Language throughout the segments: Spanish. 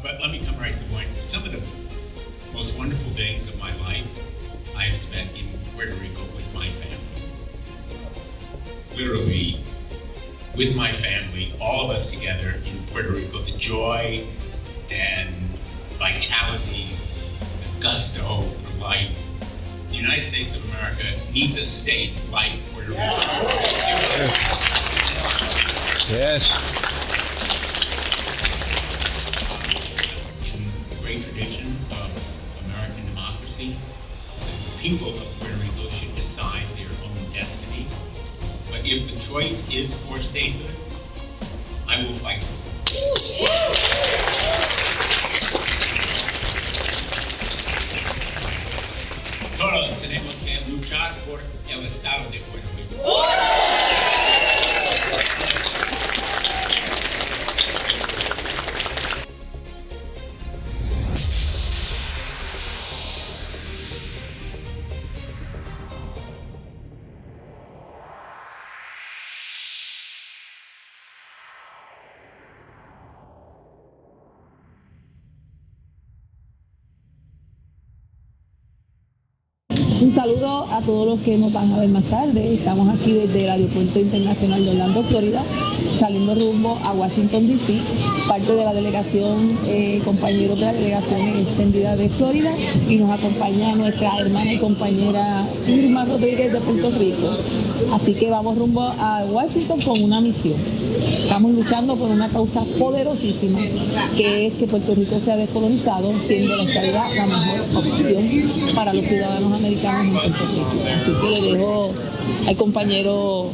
But let me come right to the point. Some of the most wonderful days of my life I have spent in Puerto Rico with my family. Literally, with my family, all of us together in Puerto Rico, the joy and vitality, the gusto for life. The United States of America needs a state like Puerto Rico. Yes. In the great tradition of American democracy, the people of Puerto Rico should decide their own destiny. But if the choice is for statehood, I will fight for it. Todos tenemos que luchar por el Estado de Puerto Rico. Un saludo a todos los que nos van a ver más tarde. Estamos aquí desde el Aeropuerto Internacional de Orlando, Florida, saliendo rumbo a Washington, D.C., parte de la delegación, compañeros de la delegación extendida de Florida, y nos acompaña nuestra hermana y compañera Irma Rodríguez de Puerto Rico. Así que vamos rumbo a Washington con una misión. Estamos luchando por una causa poderosísima, que es que Puerto Rico sea descolonizado, siendo la estadidad la mejor opción para los ciudadanos americanos en Puerto Rico. Así que le dejo al compañero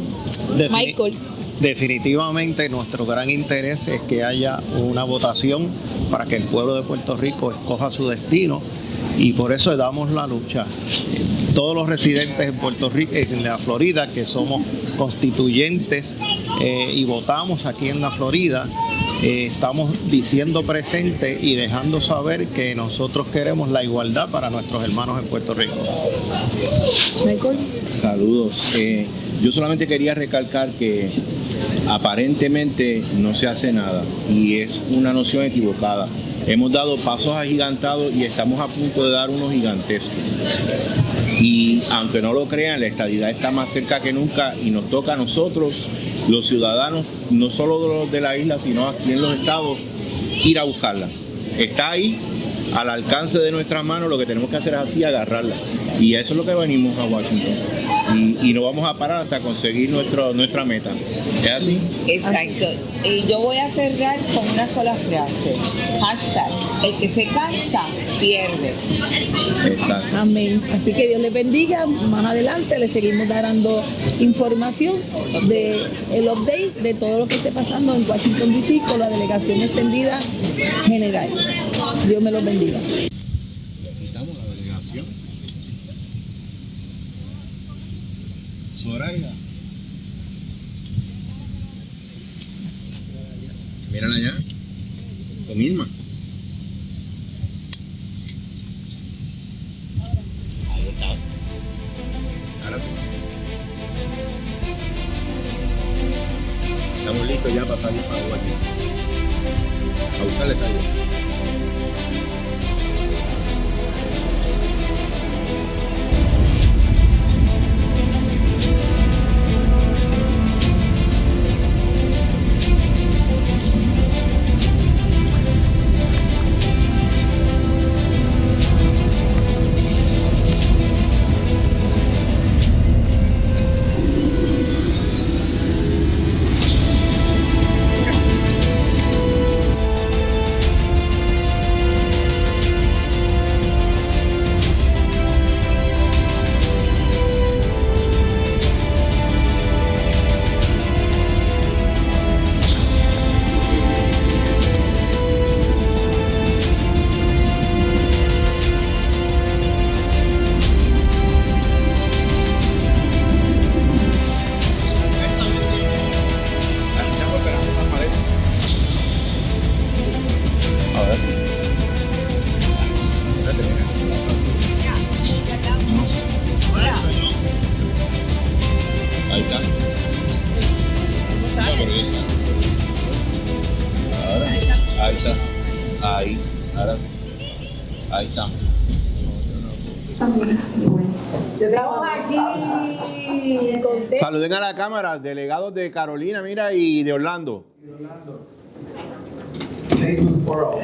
Michael. Definitivamente nuestro gran interés es que haya una votación para que el pueblo de Puerto Rico escoja su destino, y por eso damos la lucha. Todos los residentes en Puerto Rico, en la Florida, que somos constituyentes y votamos aquí en la Florida, estamos diciendo presente y dejando saber que nosotros queremos la igualdad para nuestros hermanos en Puerto Rico. Michael. Saludos. Yo solamente quería recalcar que aparentemente no se hace nada, y es una noción equivocada. Hemos dado pasos agigantados y estamos a punto de dar unos gigantescos. Y aunque no lo crean, la estadidad está más cerca que nunca, y nos toca a nosotros, los ciudadanos, no solo de los de la isla, sino aquí en los estados, ir a buscarla. Está ahí, al alcance de nuestras manos. Lo que tenemos que hacer es así, agarrarla. Y eso es lo que venimos a Washington. Y no vamos a parar hasta conseguir nuestra meta. ¿Es así? Exacto. Yo voy a cerrar con una sola frase. Hashtag, el que se cansa, pierde. Exacto. Amén. Así que Dios les bendiga. Más adelante les seguimos dando información del update de todo lo que esté pasando en Washington, D.C. con la delegación extendida general. Dios me los bendiga. Necesitamos la delegación. Soraya. Mírala allá. Con Irma. Ahí está. Ahora sí. Estamos listos ya para salir para Washington. A buscarle tallo. Ahí, ahora, ahí estamos. Estamos aquí contentos. Saluden a la cámara, delegados de Carolina, mira, y de Orlando. Statehood for all.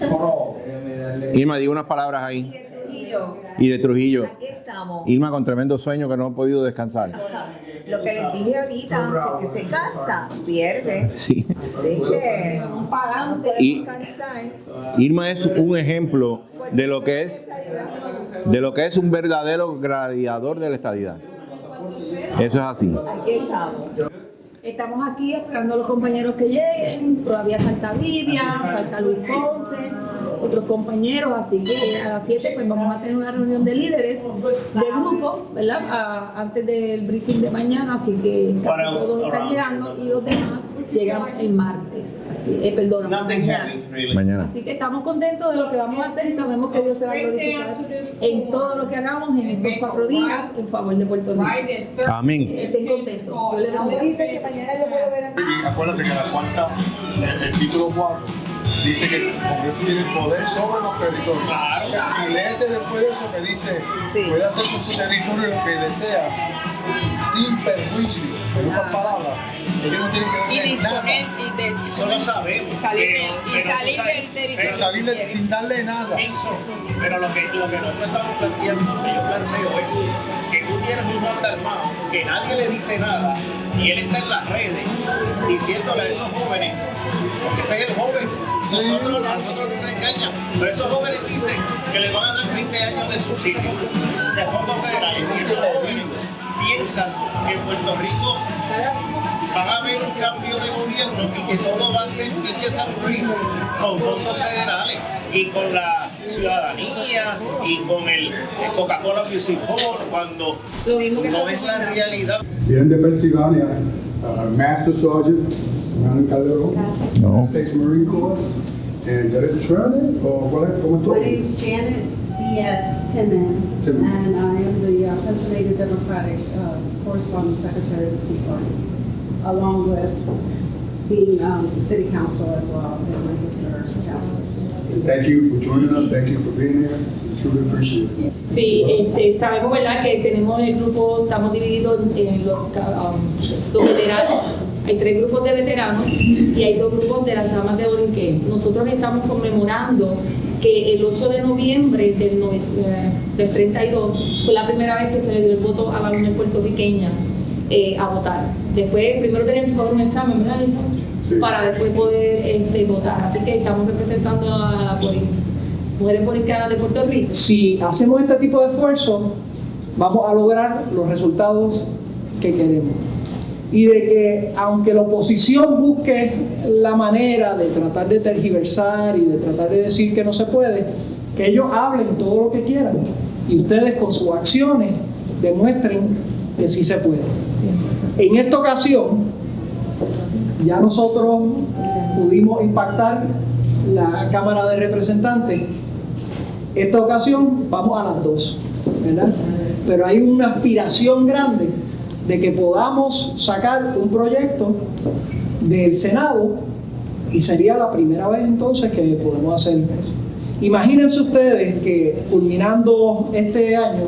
For all. Irma, diga unas palabras ahí. Y de Trujillo. Y de Trujillo. Aquí estamos. Irma con tremendo sueño que no ha podido descansar. Lo que les dije ahorita, que se cansa, pierde. Sí. Así que Vamos para adelante. Y Irma es un ejemplo de lo que es un verdadero gladiador de la estadidad. Eso es así. aquí estamos. Estamos aquí esperando a los compañeros que lleguen. Todavía falta Vivian, falta Luis Ponce, otros compañeros. Así que a las 7 pues vamos a tener una reunión de líderes de grupo, ¿verdad? Antes del briefing de mañana. Así que casi todos están llegando y los demás llegan el martes. Así, mañana. Así que estamos contentos de lo que vamos a hacer y sabemos que Dios se va a glorificar en todo lo que hagamos en estos 4 días en favor de Puerto Rico. Amén. Estén contentos. Yo les No me dice que mañana yo puedo ver a mí. Y acuérdate que la cuarta, el título 4, dice que el Congreso tiene el poder sobre los territorios. Claro. Y léete después de eso que dice, Sí. puede hacer con su territorio lo que desea, sin perjuicio. En otras palabras, ellos no tienen que darle nada. Eso lo sabemos. Y salirle sin darle nada. Pero lo que nosotros estamos planteando, lo que yo planteo es que tú tienes un Juan Dalmau que nadie le dice nada y él está en las redes diciéndole a esos jóvenes, porque ese es el joven, nosotros no nos engañan, pero esos jóvenes dicen que les van a dar 20 años de subsidio de fondos federales y esos jóvenes piensan que en Puerto Rico van a haber un cambio de gobierno y que todo va a ser pinches con fondos federales y con la ciudadanía y con el Coca-Cola Music Hall, cuando no es la realidad. Vienen de Pensilvania, Master Sergeant, Manuel Calderón, State Marine Corps, and Jared Trane, o ¿cuál es? ¿Cómo es todo? My name is Janet Diaz Timmon, Timmon. and I am the Pennsylvania Democratic Corresponding Secretary of the Seaports, along with being the City Council as well in Lancaster County. Thank you for joining us, thank you for being here, we truly appreciate it. Sí, sabemos, ¿verdad?, que tenemos el grupo, estamos divididos en los veteranos. Hay 3 grupos de veteranos y hay 2 grupos de las damas de Borinquén. Nosotros estamos conmemorando que el 8 de noviembre del 32 fue la primera vez que se le dio el voto a la mujer puertorriqueña a votar. Después, primero tenemos que coger un examen, ¿verdad, Lisa? Sí. Para después poder votar. Así que estamos representando a las mujeres borinqueanas de Puerto Rico. Si hacemos este tipo de esfuerzo, vamos a lograr los resultados que queremos. Y de que, aunque la oposición busque la manera de tratar de tergiversar y de tratar de decir que no se puede, que ellos hablen todo lo que quieran y ustedes con sus acciones demuestren que sí se puede. En esta ocasión, ya nosotros pudimos impactar la Cámara de Representantes. Esta ocasión vamos a las 2, ¿verdad? Pero hay una aspiración grande de que podamos sacar un proyecto del Senado y sería la primera vez entonces que podemos hacer eso. Imagínense ustedes que culminando este año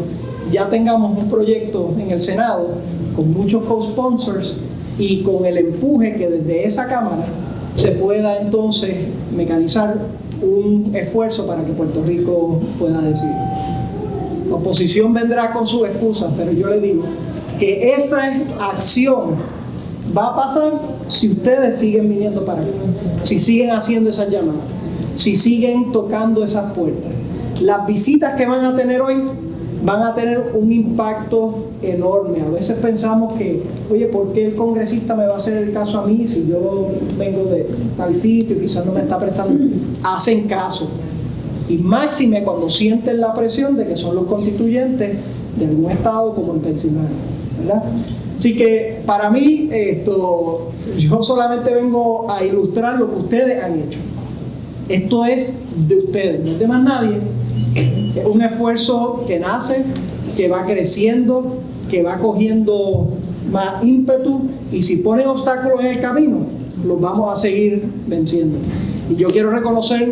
ya tengamos un proyecto en el Senado con muchos co-sponsors y con el empuje que desde esa Cámara se pueda entonces mecanizar un esfuerzo para que Puerto Rico pueda decidir. La oposición vendrá con sus excusas, pero yo le digo que esa acción va a pasar si ustedes siguen viniendo para acá, si siguen haciendo esas llamadas, si siguen tocando esas puertas. Las visitas que van a tener hoy van a tener un impacto enorme. A veces pensamos que, oye, ¿por qué el congresista me va a hacer el caso a mí si yo vengo de tal sitio y quizás no me está prestando? Hacen caso. Y máxime cuando sienten la presión de que son los constituyentes de algún estado como en Pensilvania, ¿verdad? Así que para mí yo solamente vengo a ilustrar lo que ustedes han hecho. Esto es de ustedes, no es de más nadie. Es un esfuerzo que nace, que va creciendo, que va cogiendo más ímpetu, y si ponen obstáculos en el camino, los vamos a seguir venciendo. Y yo quiero reconocer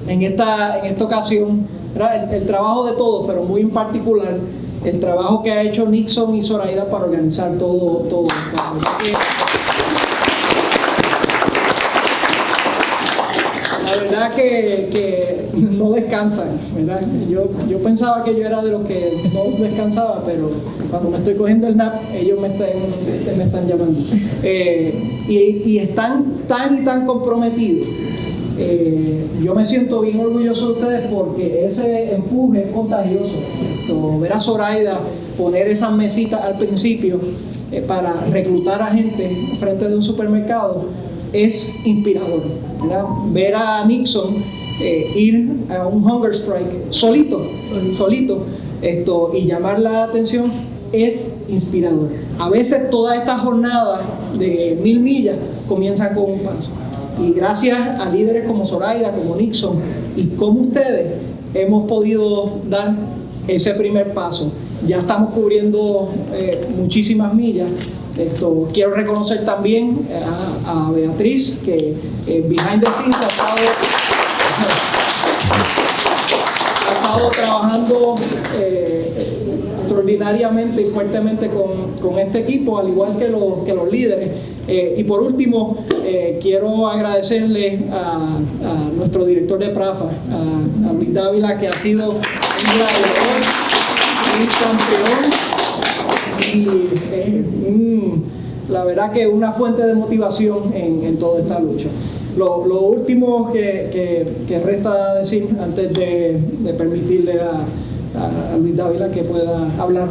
en esta ocasión, ¿verdad?, el trabajo de todos, pero muy en particular el trabajo que ha hecho Nixon y Zoraida para organizar todo esto. La verdad que no descansan, ¿verdad? Yo pensaba que yo era de los que no descansaba, pero cuando me estoy cogiendo el nap, ellos me están llamando. Y están tan comprometidos. Yo me siento bien orgulloso de ustedes porque ese empuje es contagioso. Ver a Zoraida poner esas mesitas al principio para reclutar a gente frente de un supermercado es inspirador, ¿verdad? Ver a Nixon ir a un hunger strike solito y llamar la atención es inspirador. A veces todas estas jornadas de 1000 millas comienzan con un paso. Y gracias a líderes como Zoraida, como Nixon y como ustedes, hemos podido dar ese primer paso. Ya estamos cubriendo muchísimas millas. Quiero reconocer también a Beatriz, que behind the scenes ha estado trabajando extraordinariamente y fuertemente con este equipo, al igual que los líderes. Y por último, quiero agradecerle a nuestro director de PRAFA, a Luis Dávila, que ha sido un gladiador, un campeón y la verdad que una fuente de motivación en toda esta lucha. Lo último que resta decir antes de permitirle a Luis Dávila que pueda hablar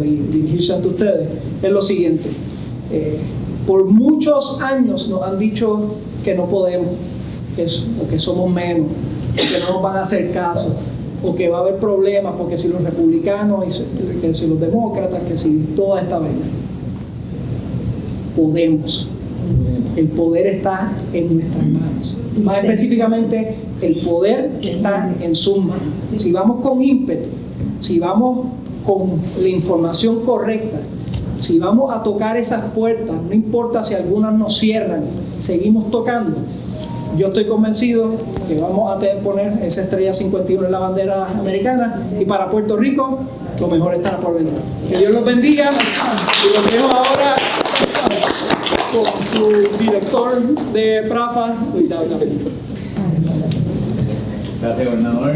y dirigirse ante ustedes es lo siguiente. Por muchos años nos han dicho que no podemos, o que somos menos, que no nos van a hacer caso, o que va a haber problemas porque si los republicanos, que si los demócratas, que si toda esta vaina. Podemos. El poder está en nuestras manos. Más específicamente, el poder está en sus manos. Si vamos con ímpetu, si vamos con la información correcta, si vamos a tocar esas puertas, no importa si algunas nos cierran, seguimos tocando, yo estoy convencido que vamos a poner esa estrella 51 en la bandera americana, y para Puerto Rico lo mejor está por venir. Que Dios los bendiga, y los dejo ahora con su director de PRAFA, Luis Dávila. Gracias, gobernador.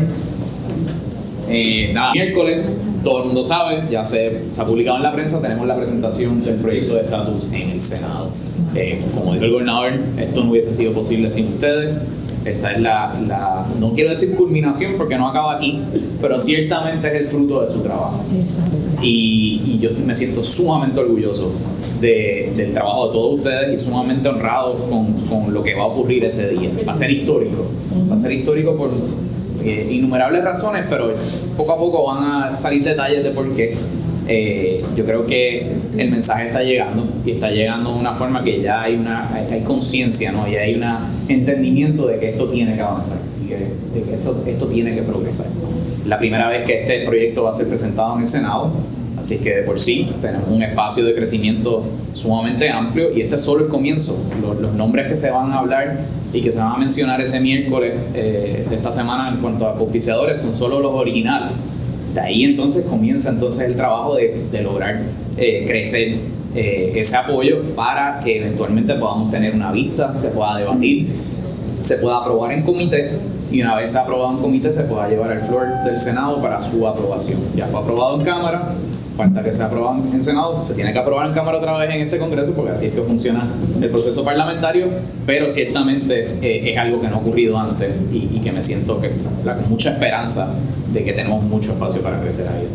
Miércoles, todo el mundo sabe, ya se ha publicado en la prensa, tenemos la presentación del proyecto de estatus en el Senado. Como dijo el gobernador, esto no hubiese sido posible sin ustedes. Esta es no quiero decir culminación porque no acaba aquí, pero ciertamente es el fruto de su trabajo. Y yo me siento sumamente orgulloso del trabajo de todos ustedes y sumamente honrado con lo que va a ocurrir ese día. Va a ser histórico. Va a ser histórico por innumerables razones, pero poco a poco van a salir detalles de por qué. Yo creo que el mensaje está llegando y está llegando de una forma que ya hay conciencia, ¿no? Y hay un entendimiento de que esto tiene que avanzar y que esto tiene que progresar. La primera vez que este proyecto va a ser presentado en el Senado, así que de por sí tenemos un espacio de crecimiento sumamente amplio y este es solo el comienzo. Los nombres que se van a hablar y que se van a mencionar ese miércoles de esta semana en cuanto a auspiciadores son solo los originales. De ahí entonces comienza el trabajo de lograr crecer ese apoyo para que eventualmente podamos tener una vista, se pueda debatir, se pueda aprobar en comité y una vez sea aprobado en comité se pueda llevar al floor del Senado para su aprobación. Ya fue aprobado en Cámara, falta que sea aprobado en Senado, se tiene que aprobar en Cámara otra vez en este Congreso porque así es que funciona el proceso parlamentario, pero ciertamente es algo que no ha ocurrido antes y que me siento con mucha esperanza de que tenemos mucho espacio para crecer ahí.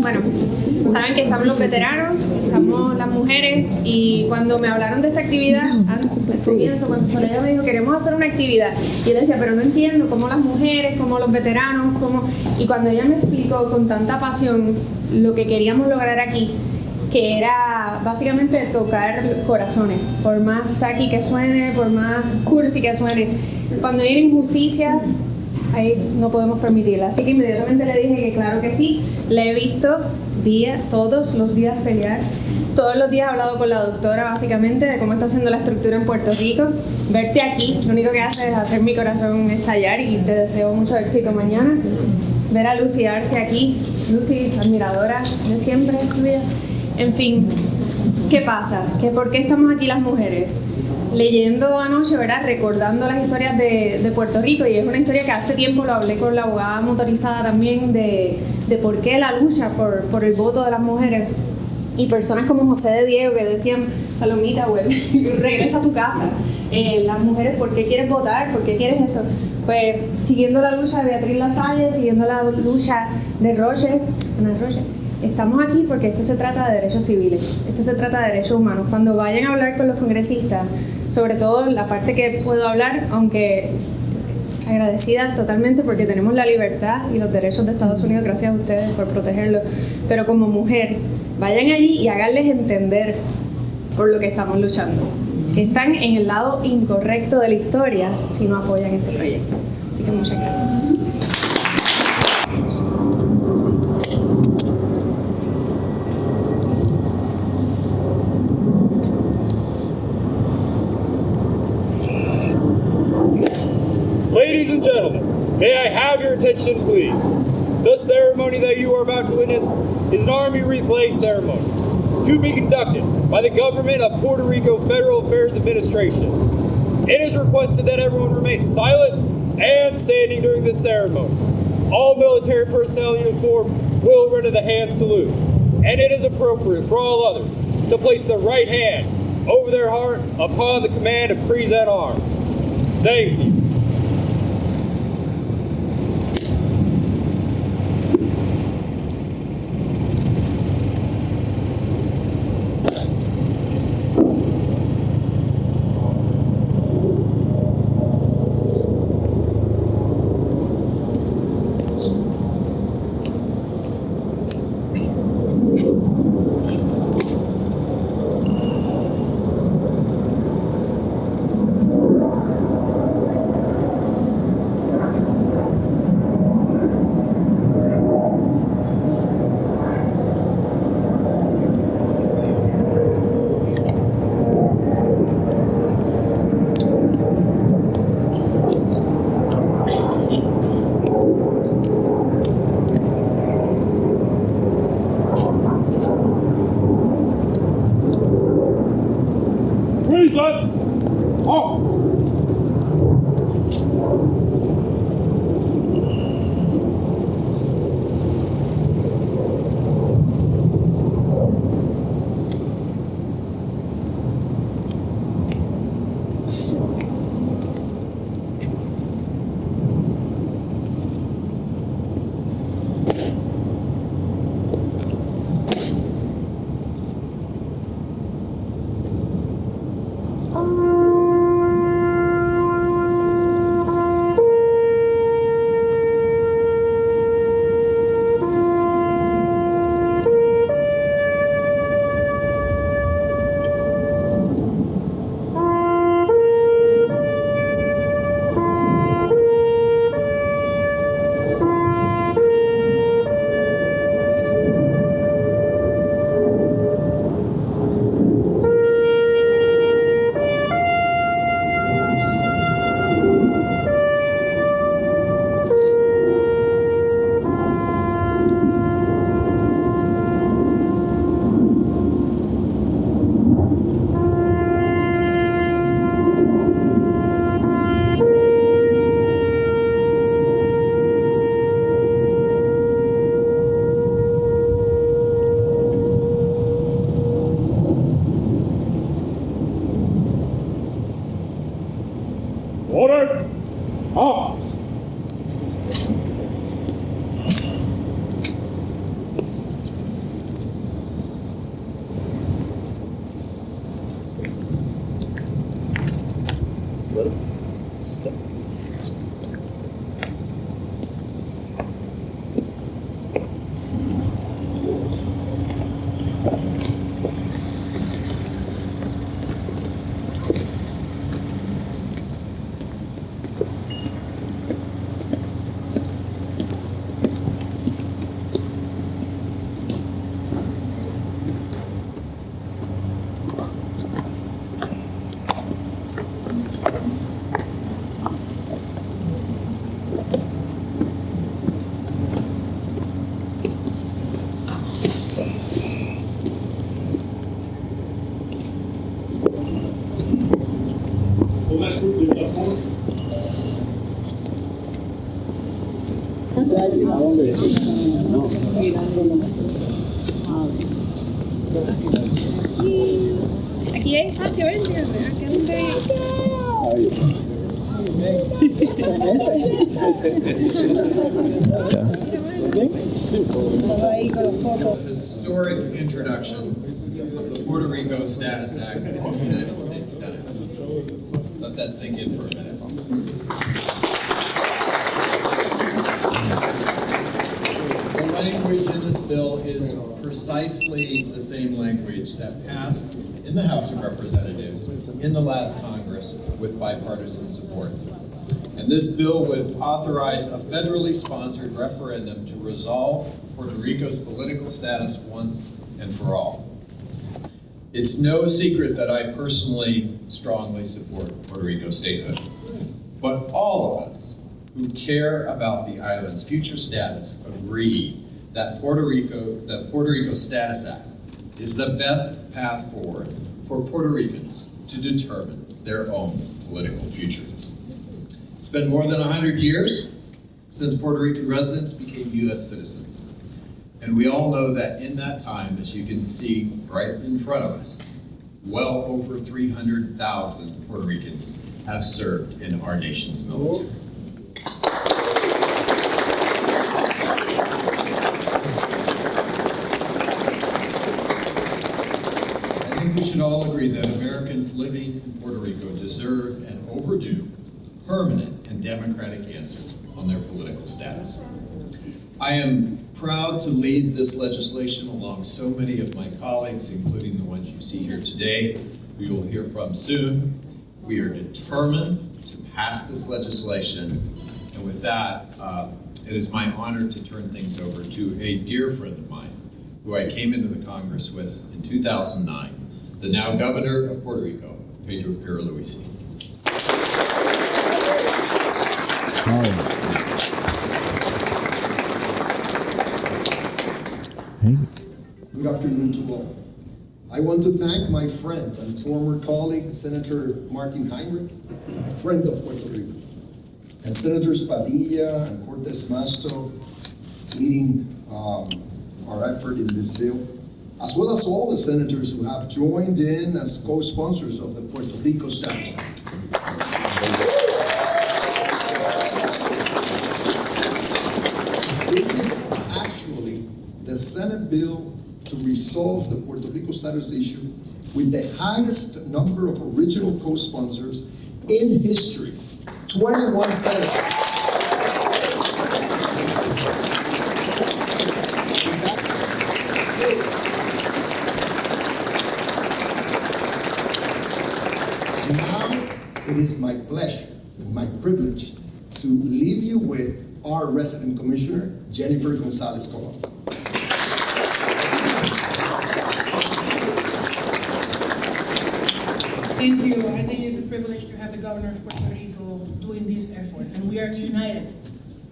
Bueno, saben que estamos los veteranos, estamos las mujeres y cuando me hablaron de esta actividad, antes del comienzo, cuando Soraya me dijo queremos hacer una actividad, y yo decía, pero no entiendo cómo las mujeres, cómo los veteranos, y cuando ella me explicó con tanta pasión lo que queríamos lograr aquí, que era básicamente tocar corazones, por más tacky que suene, por más cursi que suene. Cuando hay injusticia, ahí no podemos permitirla. Así que inmediatamente le dije que claro que sí. La he visto todos los días pelear Todos los días he hablado con la doctora básicamente de cómo está haciendo la estructura en Puerto Rico. Verte aquí, lo único que hace es hacer mi corazón estallar y te deseo mucho éxito mañana. Ver a Lucy Arce aquí, Lucy, admiradora de siempre en tu vida. En fin, ¿qué pasa? ¿Por qué estamos aquí las mujeres? Leyendo anoche, ¿verdad? Recordando las historias de Puerto Rico, y es una historia que hace tiempo lo hablé con la abogada motorizada también, de por qué la lucha por el voto de las mujeres. Y personas como José de Diego que decían, Palomita, güey, regresa a tu casa. Las mujeres, ¿por qué quieres votar? ¿Por qué quieres eso? Pues siguiendo la lucha de Beatriz Lasalle, siguiendo la lucha de Ana Roche, estamos aquí porque esto se trata de derechos civiles, esto se trata de derechos humanos. Cuando vayan a hablar con los congresistas, sobre todo la parte que puedo hablar, aunque agradecida totalmente porque tenemos la libertad y los derechos de Estados Unidos, gracias a ustedes por protegerlos, pero como mujer, vayan allí y háganles entender por lo que estamos luchando, que están en el lado incorrecto de la historia si no apoyan este proyecto. Así que muchas gracias. Ladies and gentlemen, may I have your attention, please? The ceremony that you are about to witness is an Army wreath laying ceremony to be conducted by the government of Puerto Rico Federal Affairs Administration. It is requested that everyone remain silent and standing during this ceremony. All military personnel in uniform will render the hand salute, and it is appropriate for all others to place their right hand over their heart upon the command of present arms. Thank you. Order! Off! The next group is up forward. Aquí hay espacio, Historic introduction of the Puerto Rico Status Act in the United States Senate. Let that sink in for a minute. The language in this bill is precisely the same language that passed in the House of Representatives in the last Congress with bipartisan support. And this bill would authorize a federally sponsored referendum to resolve Puerto Rico's political status once and for all. It's no secret that I personally strongly support Puerto Rico statehood. But all of us who care about the island's future status agree that Puerto Rico's Status Act is the best path forward for Puerto Ricans to determine their own political future. It's been more than 100 years since Puerto Rican residents became U.S. citizens. And we all know that in that time, as you can see right in front of us, well over 300,000 Puerto Ricans have served in our nation's military. I think we should all agree that Americans living in Puerto Rico deserve an overdue, permanent, and democratic answer on their political status. I am proud to lead this legislation along so many of my colleagues, including the ones you see here today, we will hear from soon. We are determined to pass this legislation, and with that, it is my honor to turn things over to a dear friend of mine, who I came into the Congress with in 2009, the now Governor of Puerto Rico, Pedro Pierluisi. Good afternoon to all. I want to thank my friend and former colleague, Senator Martin Heinrich, a friend of Puerto Rico, and Senators Padilla and Cortez Masto leading our effort in this bill, as well as all the senators who have joined in as co-sponsors of the Puerto Rico Status Act. This is actually the Senate bill to resolve the Puerto Rico status issue with the highest number of original co-sponsors in history, 21 senators. And now it is my pleasure and my privilege to leave you with our resident commissioner, Jennifer Gonzalez-Colon. Thank you. I think it's a privilege to have the governor of Puerto Rico doing this effort, and we are united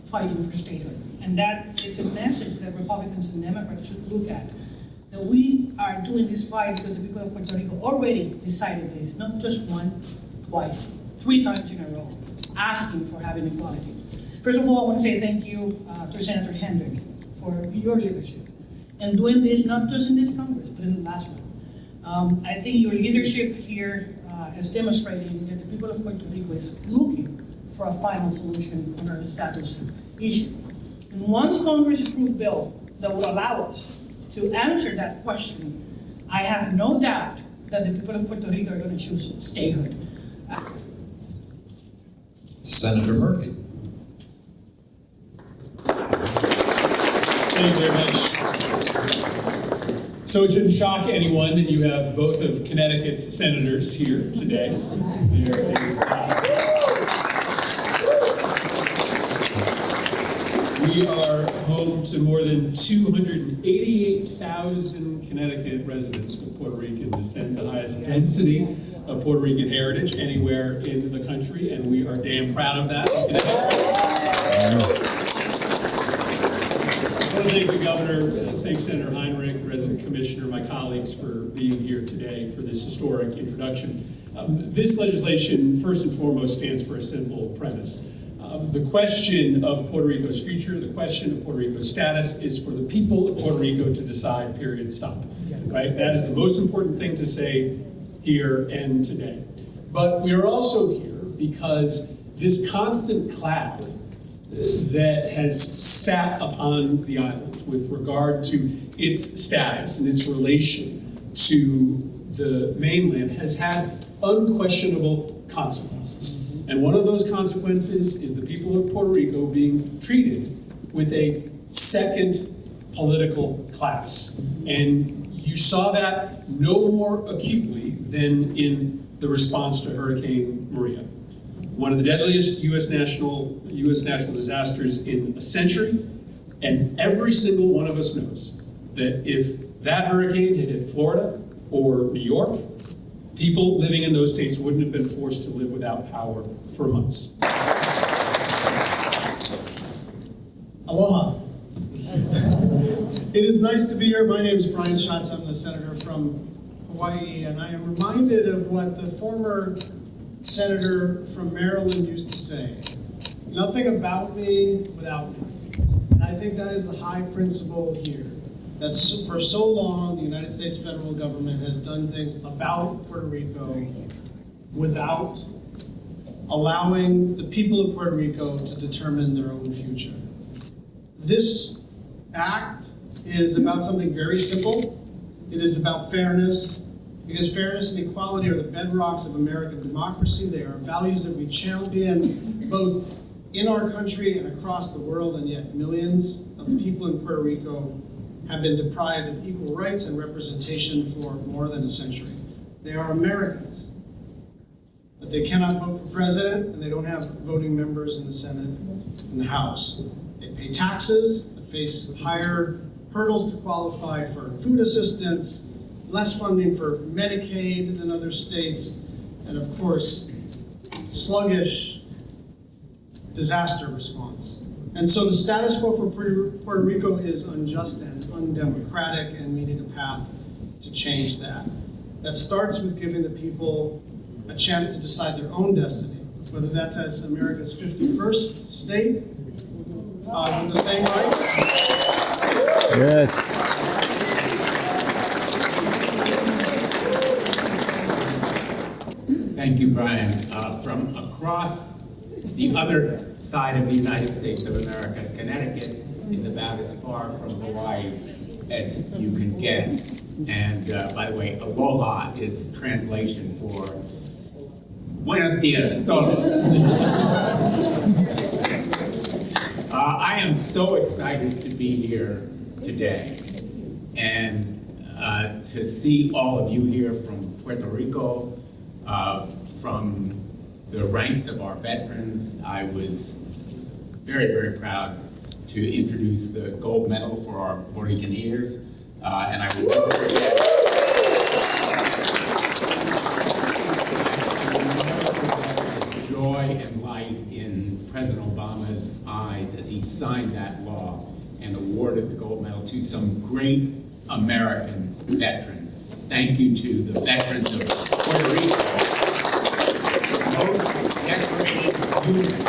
fighting for statehood. And that is a message that Republicans and Democrats should look at. That we are doing this fight because the people of Puerto Rico already decided this, not just one, twice, 3 times in a row, asking for having equality. First of all, I want to say thank you to Senator Hendrick for your leadership and doing this not just in this Congress, but in the last one. I think your leadership here is demonstrating that the people of Puerto Rico is looking for a final solution on our status issue. And once Congress approves a bill that will allow us to answer that question, I have no doubt that the people of Puerto Rico are going to choose statehood. Senator Murphy. Thank you very much. So it shouldn't shock anyone that you have both of Connecticut's senators here today. There is, we are home to more than 288,000 Connecticut residents with Puerto Rican descent, the highest density of Puerto Rican heritage anywhere in the country, and we are damn proud of that. I want to thank the Governor, thank Senator Heinrich, the Resident Commissioner, my colleagues for being here today for this historic introduction. This legislation, first and foremost, stands for a simple premise. The question of Puerto Rico's future, the question of Puerto Rico's status is for the people of Puerto Rico to decide, period, stop. Right? That is the most important thing to say here and today. But we are also here because this constant cloud that has sat upon the island with regard to its status and its relation to the mainland has had unquestionable consequences. And one of those consequences is the people of Puerto Rico being treated with a second political class. And you saw that no more acutely than in the response to Hurricane Maria. One of the deadliest U.S. natural disasters in a century, and every single one of us knows that if that hurricane had hit Florida or New York, people living in those states wouldn't have been forced to live without power for months. Aloha. It is nice to be here. My name is Brian Schatz. I'm the senator from Hawaii, and I am reminded of what the former senator from Maryland used to say. Nothing about me without me. And I think that is the high principle here. That for so long, the United States federal government has done things about Puerto Rico without allowing the people of Puerto Rico to determine their own future. This act is about something very simple. It is about fairness, because fairness and equality are the bedrocks of American democracy. They are values that we champion both in our country and across the world, and yet millions of people in Puerto Rico have been deprived of equal rights and representation for more than a century. They are Americans, but they cannot vote for president, and they don't have voting members in the Senate and the House. They pay taxes, they face higher hurdles to qualify for food assistance, less funding for Medicaid than other states, and of course, sluggish disaster response. And so the status quo for Puerto Rico is unjust and undemocratic, and we need a path to change that. That starts with giving the people a chance to decide their own destiny, whether that's as America's 51st state with the same rights. Yes. Thank you, Brian. From across the other side of the United States of America, Connecticut is about as far from Hawaii as you can get. And by the way, aloha is translation for buenos dias todos. I am so excited to be here today and to see all of you here from Puerto Rico, from the ranks of our veterans. I was very, very proud to introduce the gold medal for our Puerto Ricaneers, and I will never forget the joy and light in President Obama's eyes as he signed that law and awarded the gold medal to some great American veterans. Thank you to the veterans of Puerto Rico, the most decorated unit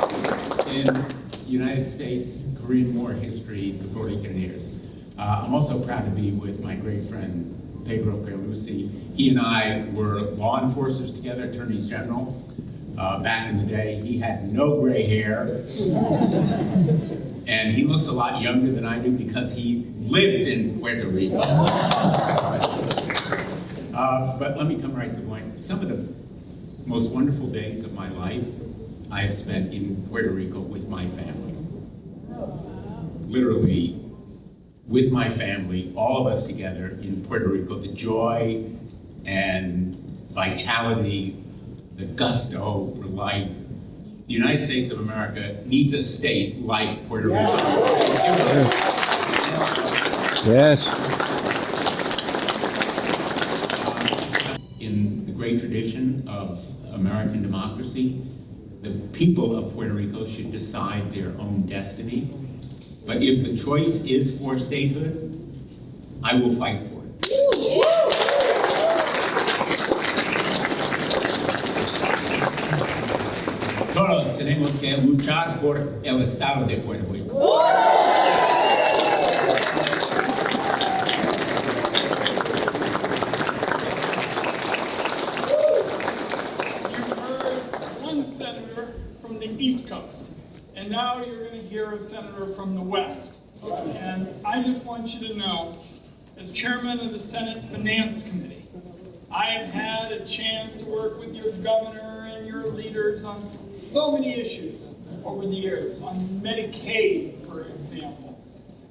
in United States Korean War history, the Puerto Ricaneers. I'm also proud to be with my great friend Pedro Pelusi. He and I were law enforcers together, attorneys general. Back in the day, he had no gray hair, and he looks a lot younger than I do because he lives in Puerto Rico. But let me come right to the point. Some of the most wonderful days of my life I have spent in Puerto Rico with my family. Literally, with my family, all of us together in Puerto Rico, the joy and vitality, the gusto for life. The United States of America needs a state like Puerto Rico. Yes. In the great tradition of American democracy. The people of Puerto Rico should decide their own destiny. But if the choice is for statehood, I will fight for it. Todos tenemos que luchar por el Estado de Puerto Rico. East Coast. And now you're going to hear a senator from the West. And I just want you to know, as chairman of the Senate Finance Committee, I have had a chance to work with your governor and your leaders on so many issues over the years, on Medicaid, for example,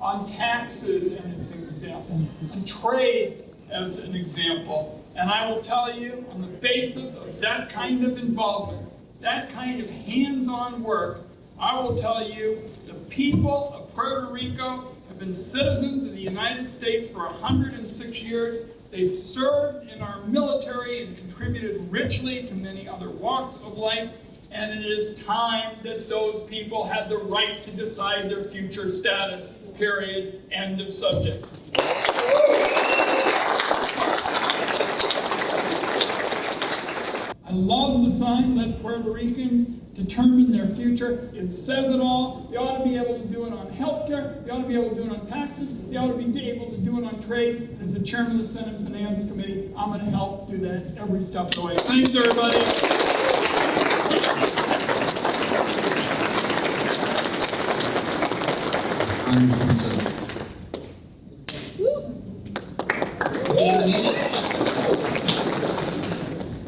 on taxes as an example, on trade as an example. And I will tell you, on the basis of that kind of involvement, that kind of hands-on work, I will tell you, the people of Puerto Rico have been citizens of the United States for 106 years. They've served in our military and contributed richly to many other walks of life. And it is time that those people have the right to decide their future status, period, end of subject. I love the sign, let Puerto Ricans determine their future. It says it all. They ought to be able to do it on health care. They ought to be able to do it on taxes. They ought to be able to do it on trade. And as the chairman of the Senate Finance Committee, I'm going to help do that every step of the way. Thanks, everybody.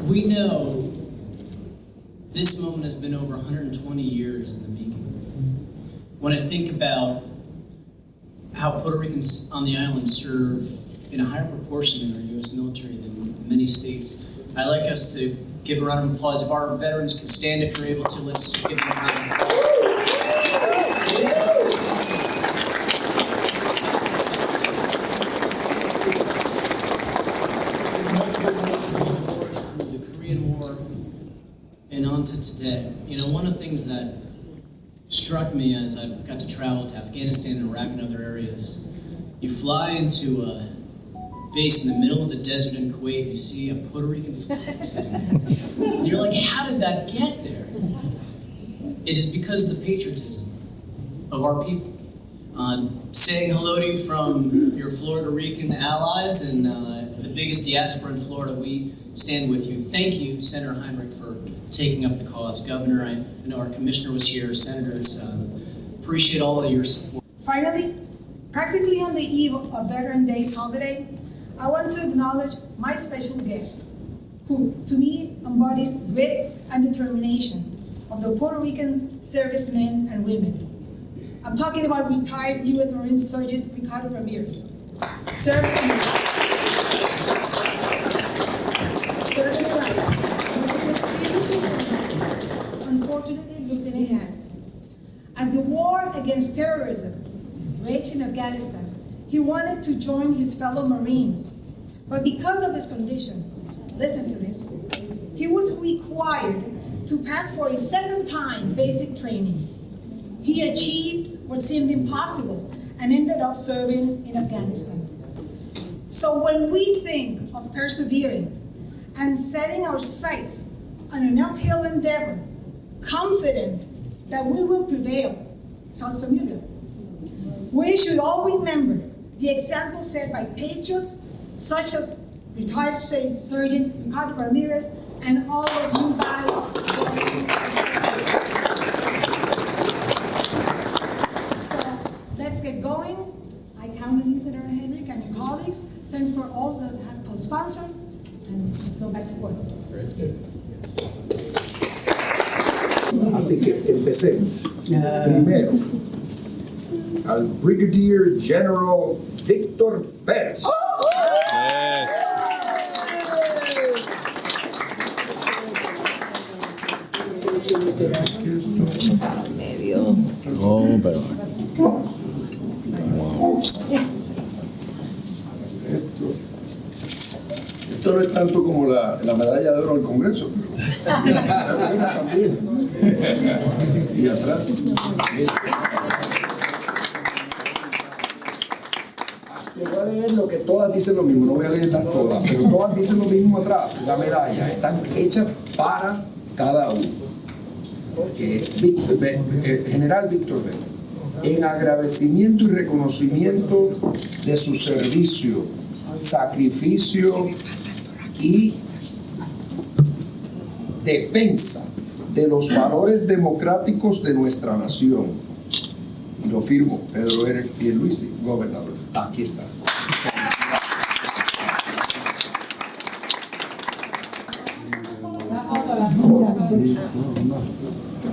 We know this moment has been over 120 years in the making. When I think about how Puerto Ricans on the island serve in a higher proportion in our U.S. military than many states, I'd like us to give a round of applause. If our veterans can stand, if you're able to, let's give them a round of applause. And on to today. You know, one of the things that struck me as I got to travel to Afghanistan and Iraq and other areas, you fly into a base in the middle of the desert in Kuwait, you see a Puerto Rican flag sitting there. And you're like, how did that get there? It is because of the patriotism of our people. Saying hello to you from your Florida Rican allies and the biggest diaspora in Florida, we stand with you. Thank you, Senator Heinrich, for taking up the cause. Governor, I know our commissioner was here, senators, appreciate all of your support. Finally, practically on the eve of Veteran Day's holiday, I want to acknowledge my special guest, who to me embodies grit and determination of the Puerto Rican servicemen and women. I'm talking about retired U.S. Marine Sergeant Ricardo Ramirez. Served in Iraq. Unfortunately losing a hand. As the war against terrorism raged in Afghanistan, he wanted to join his fellow Marines. But because of his condition, listen to this, he was required to pass for a second time basic training. He achieved what seemed impossible and ended up serving in Afghanistan. So when we think of persevering and setting our sights on an uphill endeavor, confident that we will prevail, sounds familiar. We should all remember the example set by patriots such as retired Sergeant Ricardo Ramirez and all of you guys. Let's get going. I count on you, Senator Henrik, and your colleagues. Thanks for all that have co-sponsored. And let's go back to work. Así que empecemos. Primero, al Brigadier General Víctor Pérez. No, pero... Esto Esto no es tanto como la medalla de oro del Congreso, pero también. Y atrás. Yo voy a leer lo que todas dicen lo mismo, no voy a leerlas todas, pero todas dicen lo mismo atrás. La medalla están hechas para cada uno. General Víctor Vélez, en agradecimiento y reconocimiento de su servicio, sacrificio y defensa de los valores democráticos de nuestra nación. Y lo firmo, Pedro Pierluisi, gobernador. Aquí está.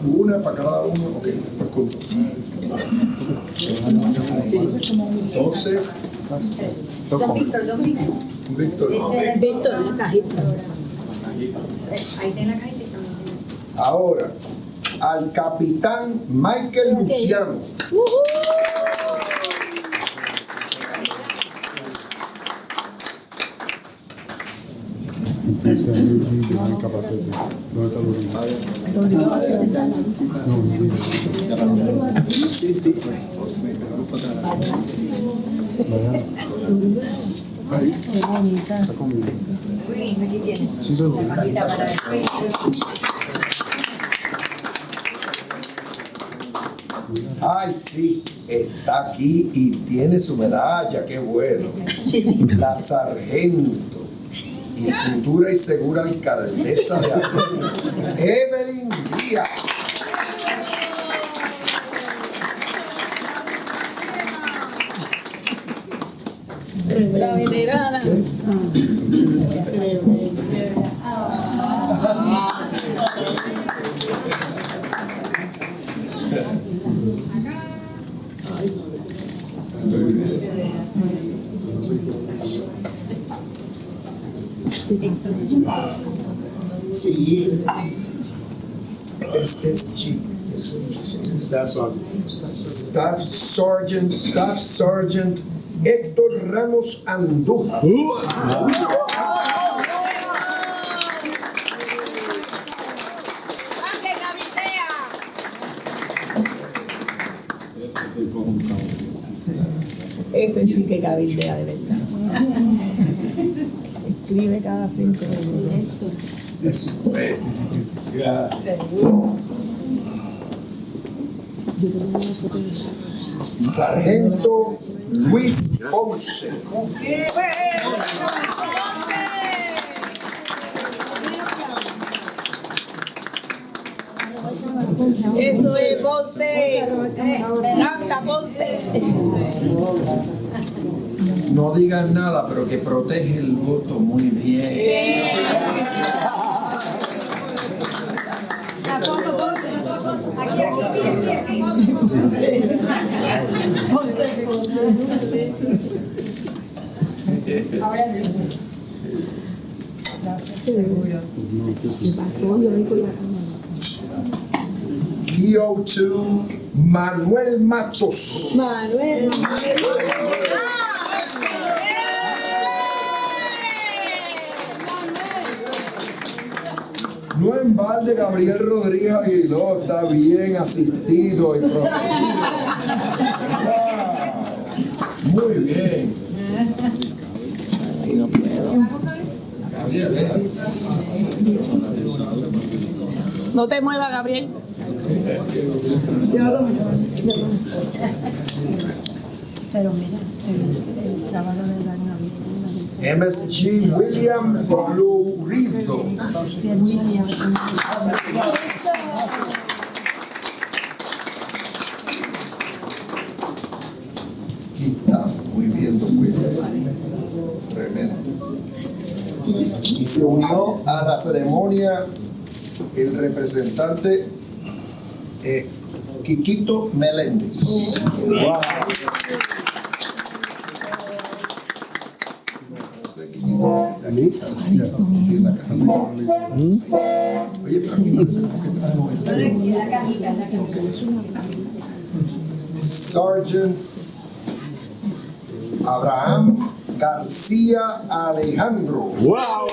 Una para cada uno, ok, pues juntos. Entonces, Don Víctor. Víctor, la cajita. Ahí tiene la cajita. ahora, al capitán Michael Luciano. Ahí. Está conmigo. Sí, aquí tiene. Sí, se lo doy. Ay, sí, está aquí y tiene su medalla, qué bueno. La sargento y futura y segura alcaldesa de Haciendo, Evelyn Díaz. La veterana. Sí. Es G. That's on. Staff Sergeant Héctor Ramos Andújar. Ese sí que cabildea de verdad. Escribe cada 5 minutos. Eso. Sargento Luis Ponce. Eso es Ponce. Canta Ponce. No digan nada, pero que protege el voto muy bien. Sí. La foto, ponte. Aquí. Ahora sí. Seguro. ¿Qué pasó? Yo voy con la cámara. PO2 Manuel Matos. Manuel. No en balde Gabriel Rodríguez Aguiló está bien asistido y protegido. Wow. Muy bien. No puedo. No te muevas, Gabriel. Pero mira, el sábado le dan una vida. MSG William Lurido. Aquí está, muy bien, don William. Tremendo. Y se unió a la ceremonia el representante Quiquito Meléndez. Wow. Oye, pero aquí parece que Sergeant Abraham García Alejandro. ¡Wow!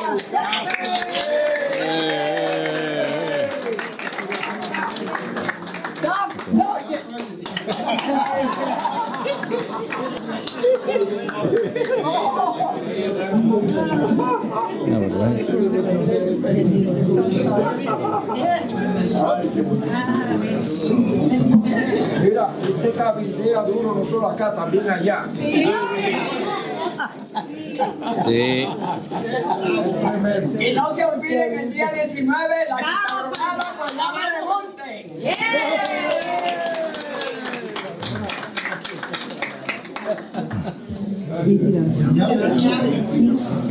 Mira, este cabildea duro no solo acá, también allá. Sí. Y no se olviden que el día 19 la cabronada con la de monte.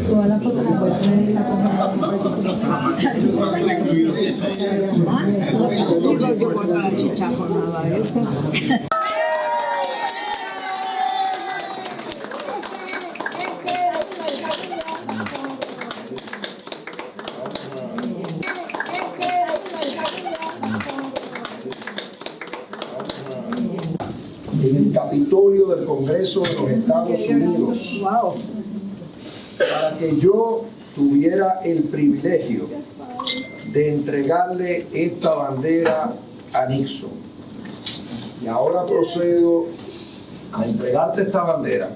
Toda la foto se puede poner en la en el Capitolio del Congreso de los Estados Unidos para que yo tuviera el privilegio de entregarle esta bandera a Nixon. Y ahora procedo a entregarte esta bandera.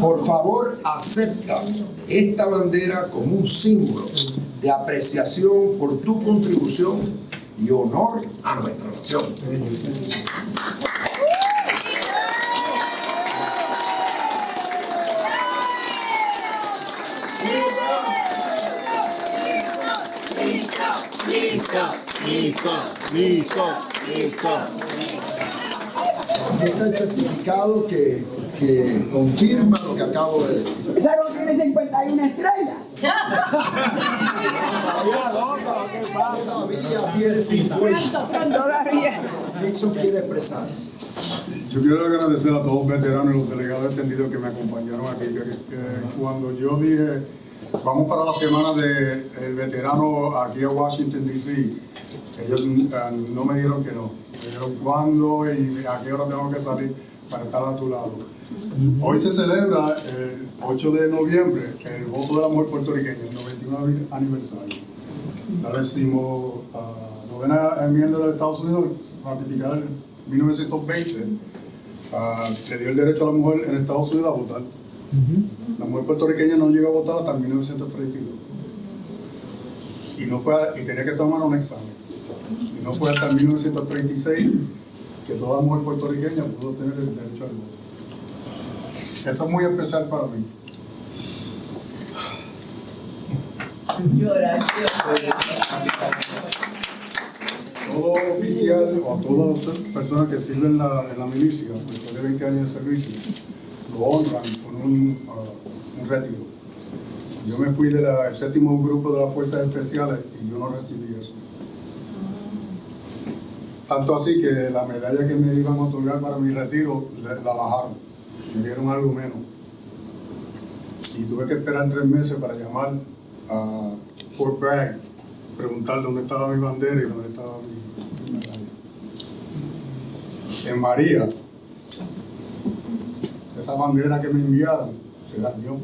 Por favor, acepta esta bandera como un símbolo de apreciación por tu contribución y honor a nuestra nación. Aquí está el certificado que confirma lo que acabo de decir. Esa no tiene 51 estrellas. Todavía tiene 50. Todavía. Nixon quiere expresarse. Yo quiero agradecer a todos los veteranos y los delegados extendidos que me acompañaron aquí. Que cuando yo dije, vamos para la semana del veterano aquí a Washington, D.C., ellos no me dijeron que no. Me dijeron cuándo y a qué hora tengo que salir para estar a tu lado. Hoy se celebra el 8 de noviembre el voto de la mujer puertorriqueña, el 91 aniversario. La 19ª enmienda de Estados Unidos, ratificada en 1920, le dio el derecho a la mujer en Estados Unidos a votar. La mujer puertorriqueña no llegó a votar hasta 1932. Y tenía que tomar un examen. Y no fue hasta 1936 que toda mujer puertorriqueña pudo tener el derecho al voto. Esto es muy especial para mí. Todo oficial o todas las personas que sirven en la milicia, después de 20 años de servicio, lo honran con un retiro. Yo me fui del 7º grupo de las Fuerzas Especiales y yo no recibí eso. Tanto así que la medalla que me iban a otorgar para mi retiro la bajaron. Me dieron algo menos. Y tuve que esperar 3 meses para llamar a Fort Bragg, preguntar dónde estaba mi bandera y dónde estaba mi medalla. En María, esa bandera que me enviaron se dañó.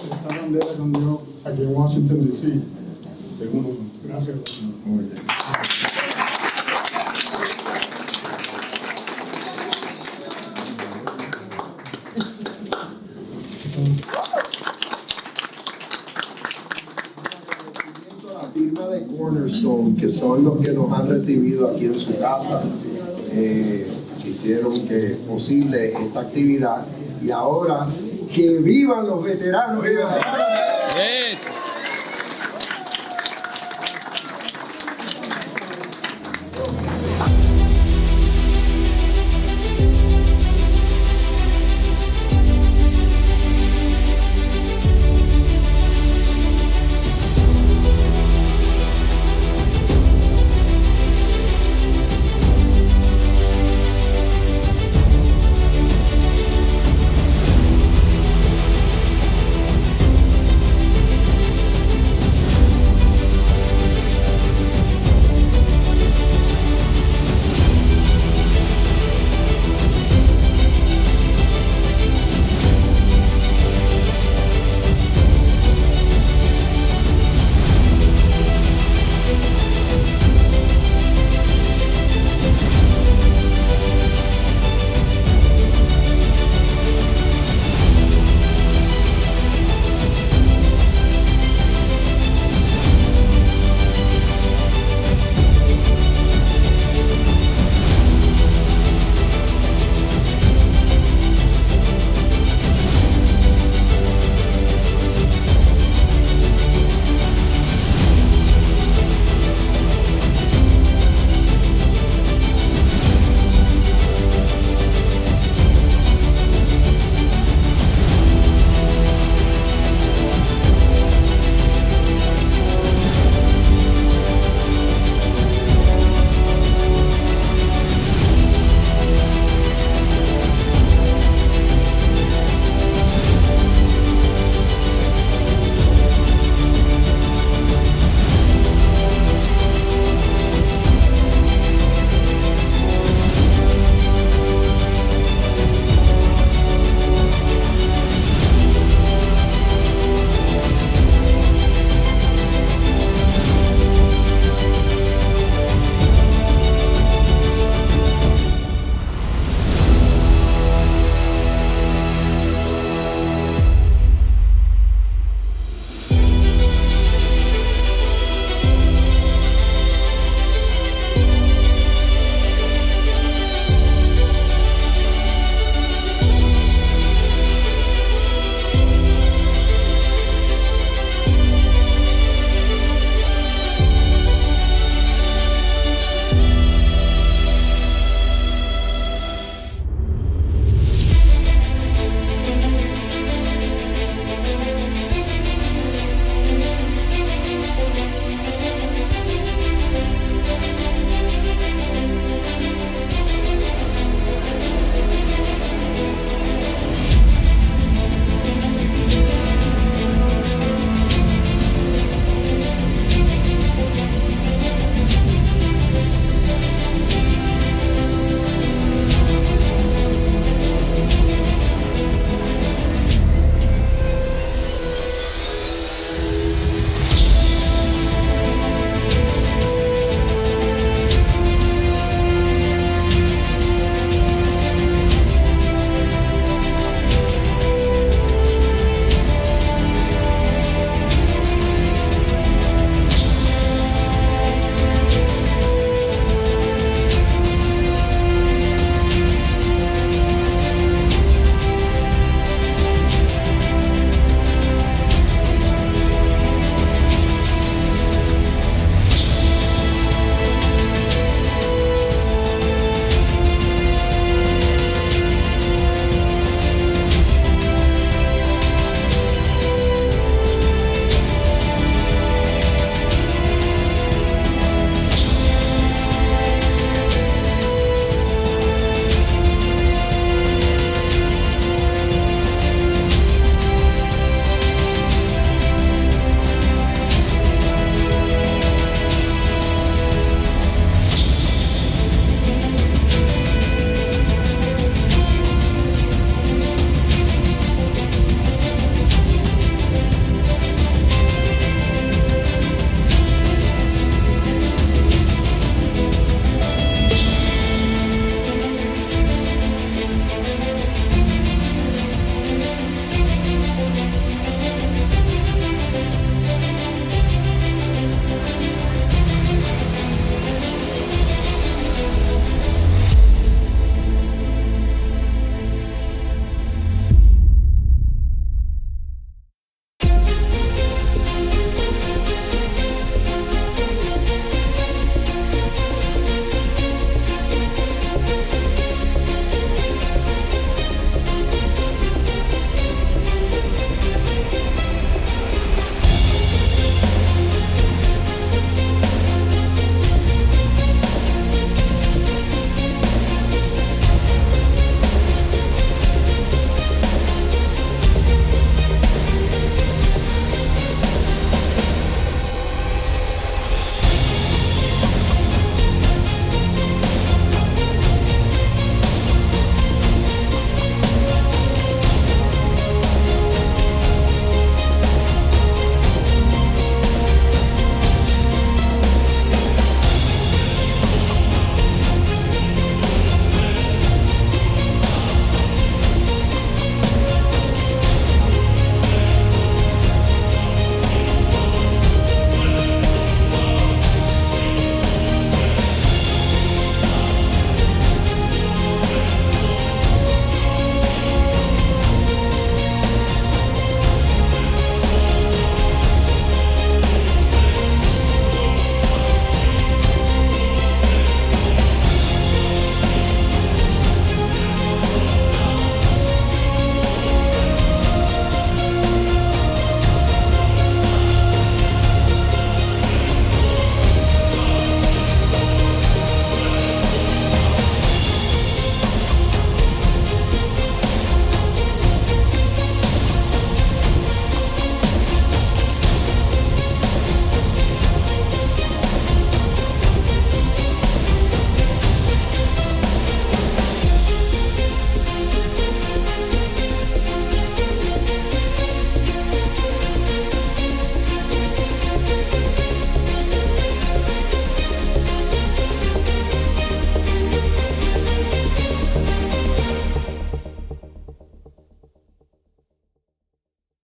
Esta bandera cambió aquí en Washington, D.C. de uno. Gracias. Muy bien. La firma de Cornerstone, que son los que nos han recibido aquí en su casa, hicieron que posible esta actividad. Y ahora, que vivan los veteranos y veteranas.